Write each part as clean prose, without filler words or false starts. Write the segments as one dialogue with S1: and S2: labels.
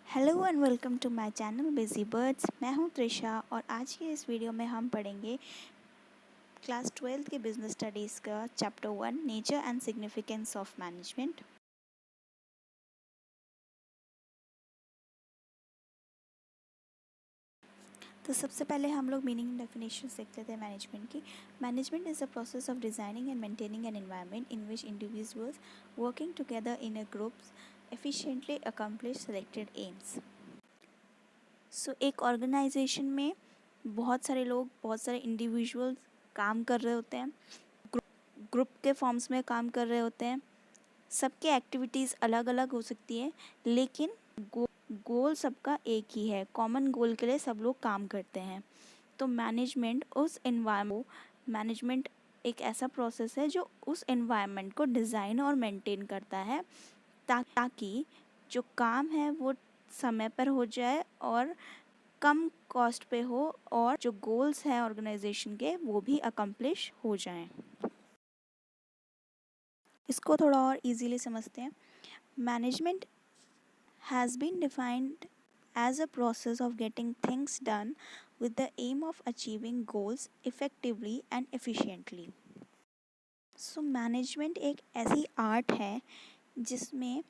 S1: Hello and welcome to my channel busy birds. मैं हूं त्रिशा और आज की इस वीडियो में हम पढ़ेंगे क्लास 12th के बिजनेस स्टडीज़ का chapter 1 nature and significance of management. तो सबसे पहले हम लोग मीनिंग डेफिनेशन देख लेते हैं मैनेजमेंट की। Management is the process of designing and maintaining an environment in which individuals working together in a groups efficiently accomplish selected aims. So एक ऑर्गेनाइजेशन में बहुत सारे लोग, बहुत सारे इंडिविजुअल्स काम कर रहे होते हैं, ग्रुप के फॉर्म्स में काम कर रहे होते हैं। सबकी एक्टिविटीज़ अलग अलग हो सकती है, लेकिन गोल सबका एक ही है। कॉमन गोल के लिए सब लोग काम करते हैं। तो मैनेजमेंट उस मैनेजमेंट एक ऐसा प्रोसेस है जो उस एनवायरनमेंट को डिज़ाइन और मेंटेन करता है ताकि जो काम है वो समय पर हो जाए और कम कॉस्ट पे हो और जो गोल्स हैं ऑर्गेनाइजेशन के वो भी अकम्प्लिश हो जाएं। इसको थोड़ा और इजीली समझते हैं। Management has been defined as a process of getting things done with the aim of achieving goals effectively and efficiently. So management एक ऐसी आर्ट है जिसमें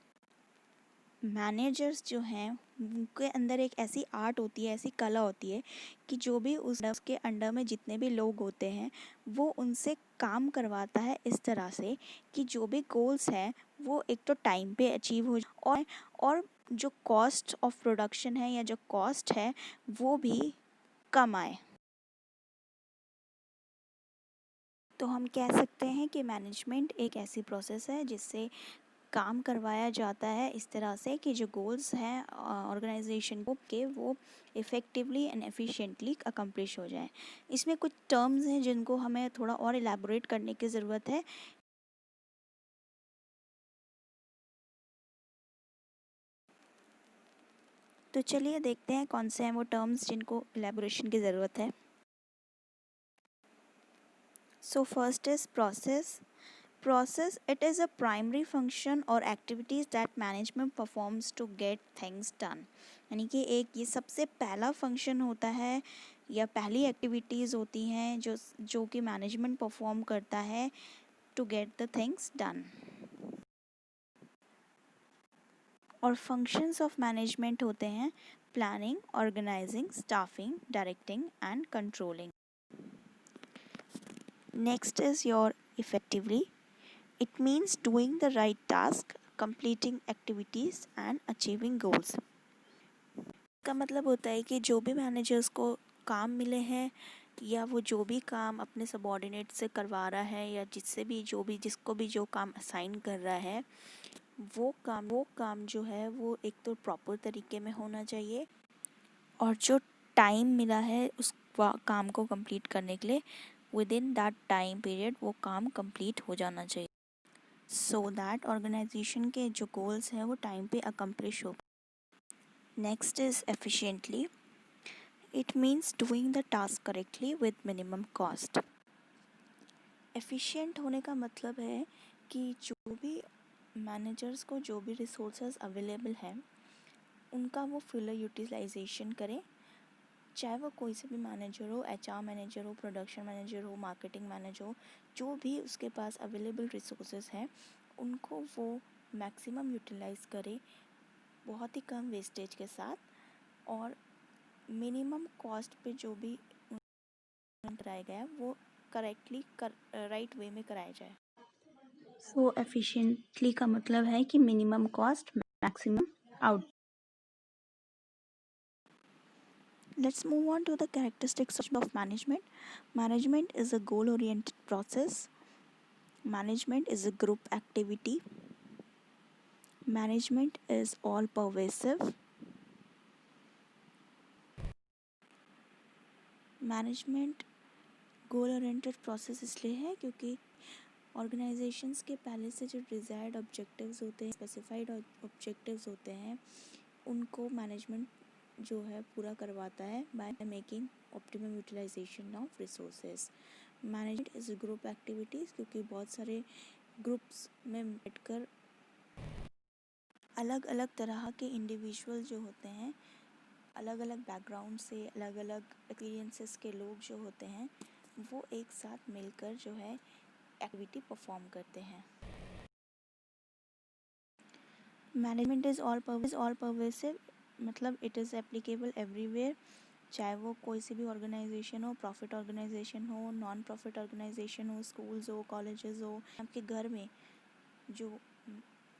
S1: मैनेजर्स जो हैं उनके अंदर एक ऐसी आर्ट होती है, ऐसी कला होती है कि जो भी उसके अंडर में जितने भी लोग होते हैं वो उनसे काम करवाता है इस तरह से कि जो भी गोल्स हैं वो एक तो टाइम पे अचीव हो और जो कॉस्ट ऑफ प्रोडक्शन है या जो कॉस्ट है वो भी कम आए। तो हम कह सकते हैं कि मैनेजमेंट एक ऐसी प्रोसेस है जिससे काम करवाया जाता है इस तरह से कि जो गोल्स हैं ऑर्गेनाइजेशन को के वो इफ़ेक्टिवली एंड एफिशिएंटली अकम्प्लिश हो जाएं। इसमें कुछ टर्म्स हैं जिनको हमें थोड़ा और इलेबोरेट करने की ज़रूरत है। तो चलिए देखते हैं कौन से हैं वो टर्म्स जिनको इलेबोरेशन की ज़रूरत है। So first is process. Process, it is a primary function or activities that management performs to get things done। यानी कि एक ये सबसे पहला फंक्शन होता है या पहली एक्टिविटीज़ होती हैं जो कि मैनेजमेंट परफॉर्म करता है to get the things done. और फंक्शंस ऑफ मैनेजमेंट होते हैं planning, organising, staffing, directing and controlling. Next is your effectively. It means doing the right task, completing activities and achieving goals। का मतलब होता है कि जो भी मैनेजर्स को काम मिले हैं या वो जो भी काम अपने सबॉर्डिनेट से करवा रहा है या जिसको भी जो काम असाइन कर रहा है वो काम जो है वो एक तो प्रॉपर तरीके में होना चाहिए और जो टाइम मिला है उस काम को कंप्लीट करने के लिए with in that time period वो काम कंप्लीट हो जाना चाहिए सो दैट ऑर्गेनाइजेशन के जो गोल्स हैं वो टाइम पे अकम्प्लिश हो। Next is efficiently. It means doing the task correctly with minimum cost. Efficient होने का मतलब है कि जो भी मैनेजर्स को जो भी रिसोर्सेज अवेलेबल हैं उनका वो फुल यूटिलाइजेशन करें, चाहे वो कोई से भी मैनेजर हो, एचआर मैनेजर हो, प्रोडक्शन मैनेजर हो, मार्केटिंग मैनेजर हो, जो भी उसके पास अवेलेबल रिसोर्सेज हैं उनको वो मैक्सिमम यूटिलाइज करे बहुत ही कम वेस्टेज के साथ और मिनिमम कॉस्ट पे जो भी कराया गया वो करेक्टली राइट वे में कराया जाए। सो एफिशिएंटली का मतलब है कि minimum cost maximum out. Let's move on to the characteristics of management. Management is a goal-oriented process. Management is a group activity. Management is all-pervasive. Management goal oriented process इसलिए है क्योंकि ऑर्गेनाइजेशंस के पहले से जो डिज़ायर्ड ऑब्जेक्टिव्स होते हैं, specified objectives होते हैं, उनको मैनेजमेंट जो है पूरा करवाता है by making optimum utilization of resources. Management is group activities क्योंकि बहुत सारे ग्रुप्स में बैठकर अलग अलग तरह के इंडिविजुअल जो होते हैं, अलग अलग बैकग्राउंड से, अलग अलग एक्सपीरियंसेस के लोग जो होते हैं, वो एक साथ मिलकर जो है एक्टिविटी परफॉर्म करते हैं। मैनेजमेंट इज़ ऑल परवेसिव, मतलब इट इज़ एप्लीकेबल एवरीवेयर, चाहे वो कोई सी भी ऑर्गेनाइजेशन हो, प्रॉफिट ऑर्गेनाइजेशन हो, नॉन प्रॉफिट ऑर्गेनाइजेशन हो, स्कूल्स हो, कॉलेजेस हो, आपके घर में जो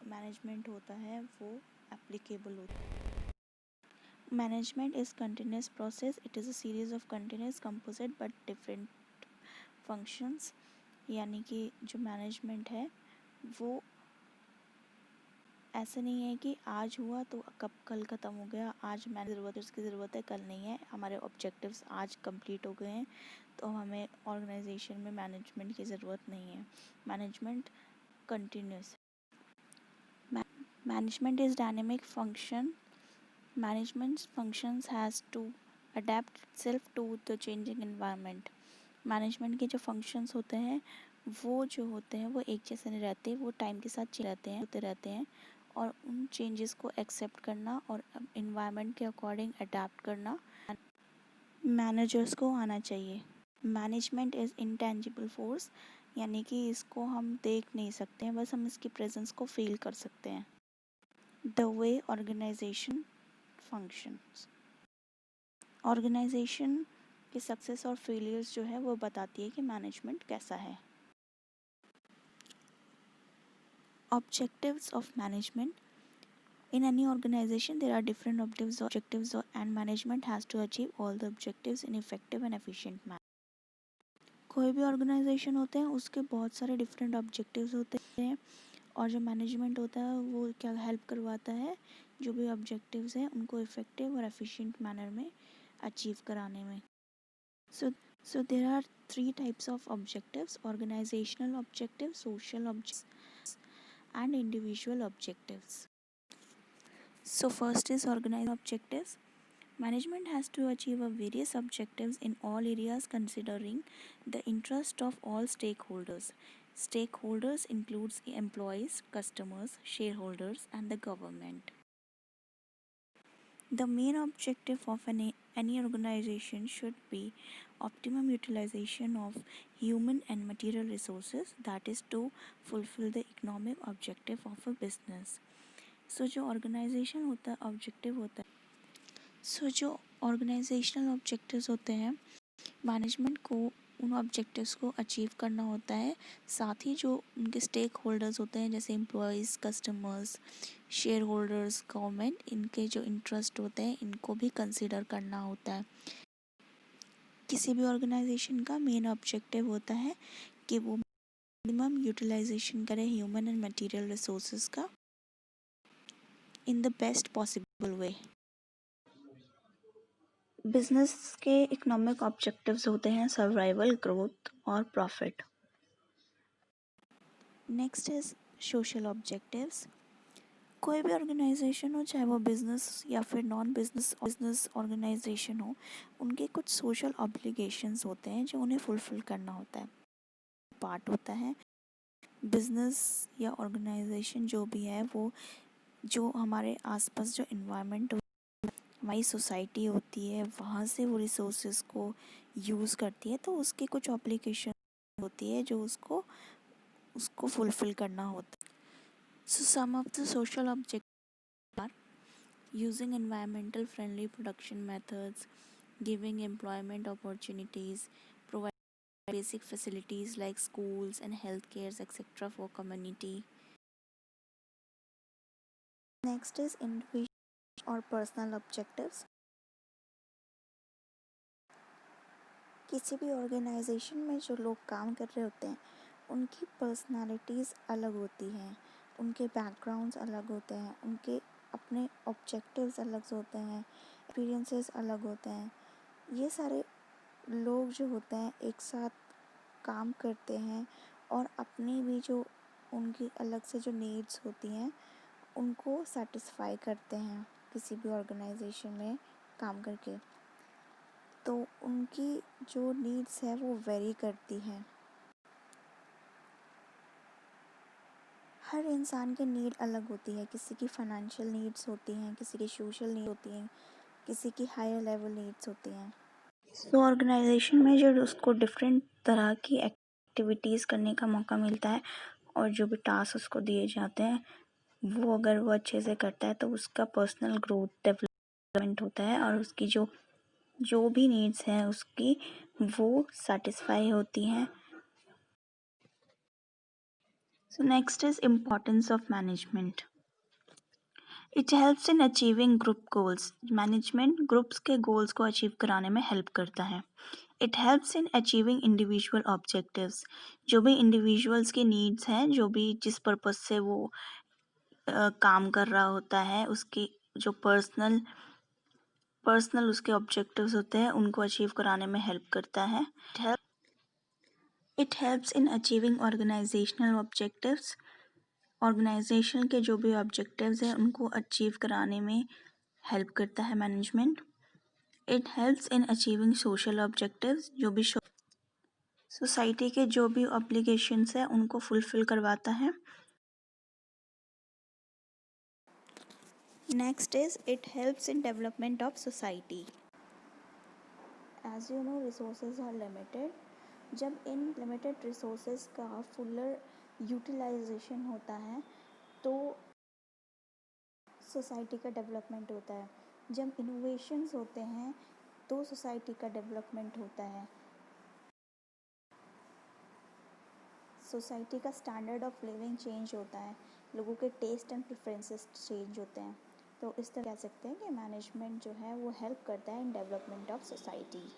S1: मैनेजमेंट होता है वो एप्लीकेबल होता है। Management is continuous process, it is a series of continuous composite but different functions, यानी कि जो मैनेजमेंट है वो ऐसा नहीं है कि आज हुआ तो कब कल ख़त्म हो गया, आज मैंने ज़रूरत है उसकी ज़रूरत है, कल नहीं है, हमारे ऑब्जेक्टिव्स आज कंप्लीट हो गए हैं तो हमें ऑर्गेनाइजेशन में मैनेजमेंट की ज़रूरत नहीं है। Management continuous. Management is dynamic function, management functions has to adapt itself to the changing environment. Management के जो फंक्शंस होते हैं वो जो होते हैं वो एक जैसे नहीं रहते, वो टाइम के साथ होते रहते हैं और उन चेंजेस को एक्सेप्ट करना और इन्वायरमेंट के अकॉर्डिंग अडेप्ट करना मैनेजर्स को आना चाहिए। मैनेजमेंट इज़ इंटेंजिबल फोर्स, यानी कि इसको हम देख नहीं सकते हैं, बस हम इसकी प्रेजेंस को फील कर सकते हैं। The way organization functions, organization की सक्सेस और फेलियर्स जो है वो बताती है कि मैनेजमेंट कैसा है। Objectives of management. In any organization, there are different objectives and management has to achieve all the objectives in effective and efficient manner. कोई भी ऑर्गेनाइजेशन होते हैं उसके बहुत सारे डिफरेंट ऑब्जेक्टिव्स होते हैं और जो मैनेजमेंट होता है वो क्या हेल्प करवाता है, जो भी ऑब्जेक्टिव्स हैं उनको इफ़ेक्टिव और एफिशिएंट मैनर में अचीव कराने में। So there are three types of objectives: organizational objectives, social objectives, and individual objectives. So first is organizational objectives. Management has to achieve various objectives in all areas considering the interest of all stakeholders. Stakeholders includes employees, customers, shareholders, and the government. The main objective of any organization should be optimum utilization of human and material resources, that is to fulfill the economic objective of a business. So जो organisation होता है objective होता है, जो organisational objectives होते हैं management को उन ऑब्जेक्टिव्स को अचीव करना होता है, साथ ही जो उनके स्टेक होल्डर्स होते हैं जैसे employees, customers, share holders, government, इनके जो इंटरेस्ट होते हैं इनको भी कंसिडर करना होता है। किसी भी ऑर्गेनाइजेशन का मेन ऑब्जेक्टिव होता है कि वो मिनिमम यूटिलाइजेशन करे ह्यूमन एंड मटेरियल रिसोर्सेज का in the best possible way. Business के इकोनॉमिक ऑब्जेक्टिव्स होते हैं सर्वाइवल, ग्रोथ और profit. Next is social objectives. कोई भी ऑर्गेनाइजेशन हो, चाहे वो बिजनेस या फिर नॉन बिजनेस ऑर्गेनाइजेशन हो, उनके कुछ सोशल ऑब्लिगेशंस होते हैं जो उन्हें फुलफिल करना होता है। पार्ट होता है बिजनेस या ऑर्गेनाइजेशन जो भी है वो जो हमारे आसपास जो इन्वायरमेंट हमारी सोसाइटी होती है वहाँ से वो रिसोर्सेज को यूज़ करती है, तो उसके कुछ ऑब्लिगेशन होती है जो उसको फुलफिल करना होता है। So some of the social objective are using environmental friendly production methods, giving employment opportunities, provide basic facilities like schools and health cares etc. for community. Next is individual or personal objectives. किसी भी organisation में जो लोग काम कर रहे होते हैं उनकी पर्सनालिटीज़ अलग होती हैं, उनके बैकग्राउंड्स अलग होते हैं, उनके अपने ऑब्जेक्टिव्स अलग होते हैं, एक्सपीरियंसेस अलग होते हैं। ये सारे लोग जो होते हैं एक साथ काम करते हैं और अपनी भी जो उनकी अलग से जो नीड्स होती हैं उनको सेटिस्फाई करते हैं किसी भी ऑर्गेनाइजेशन में काम करके। तो उनकी जो नीड्स है वो वेरी करती हैं। हर इंसान की नीड अलग होती है, किसी की फाइनेंशियल नीड्स होती हैं, किसी की सोशल नीड होती हैं, किसी की हायर लेवल नीड्स होती हैं। तो ऑर्गेनाइजेशन में जो उसको डिफरेंट तरह की एक्टिविटीज़ करने का मौका मिलता है और जो भी टास्क उसको दिए जाते हैं वो अगर वो अच्छे से करता है तो उसका पर्सनल ग्रोथ डेवलपमेंट होता है और उसकी जो भी नीड्स हैं उसकी वो सेटिस्फाई होती हैं। So next is importance of management. It helps in achieving group goals. Management groups के goals को achieve कराने में help करता है. It helps in achieving individual objectives. जो भी individuals की needs हैं, जो भी जिस purpose से वो काम कर रहा होता है, उसकी जो पर्सनल उसके ऑब्जेक्टिव्स होते हैं उनको अचीव कराने में हेल्प करता है. It helps in achieving organizational objectives. Organization के जो भी ऑब्जेक्टिव्स हैं उनको अचीव कराने में हेल्प करता है management. It helps in achieving social objectives. जो भी सोसाइटी के जो भी ऑब्लिगेशंस हैं उनको फुलफिल करवाता है. Next is it helps in development of society. As you know resources are limited. जब इन लिमिटेड रिसोर्सेज का फुलर यूटिलाइजेशन होता है तो सोसाइटी का डेवलपमेंट होता है. जब इनोवेशंस होते हैं तो सोसाइटी का डेवलपमेंट होता है. सोसाइटी का स्टैंडर्ड ऑफ लिविंग चेंज होता है, लोगों के टेस्ट एंड प्रेफरेंसेस चेंज होते हैं. तो इस तरह कह सकते हैं कि मैनेजमेंट जो है वो हेल्प करता है इन डेवलपमेंट ऑफ सोसाइटी.